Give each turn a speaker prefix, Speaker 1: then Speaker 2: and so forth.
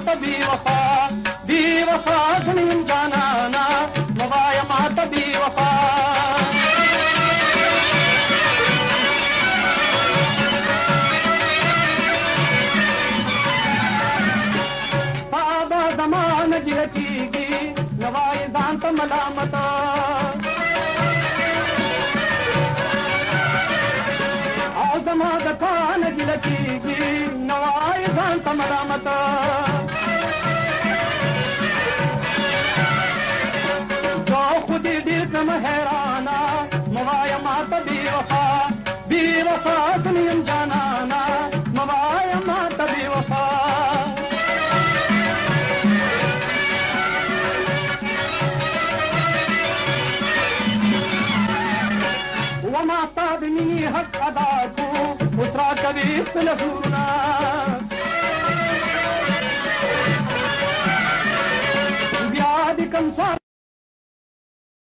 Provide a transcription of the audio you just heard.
Speaker 1: ماته بی وفا سنیم جانانا موایا ماته بی وفا ساده زمانه جلکیږي نوای ځان ته ملامت زما د کان جلکیږي نوای ځان ته ملامت جو خودی ډیر کم حیرانا موایا ماته بی وفا سنیم جانانا موایا ماته بی وفا وما ستا د مینې حق ادا کړو اوس راکوي خپله زورونه بیا دې کوم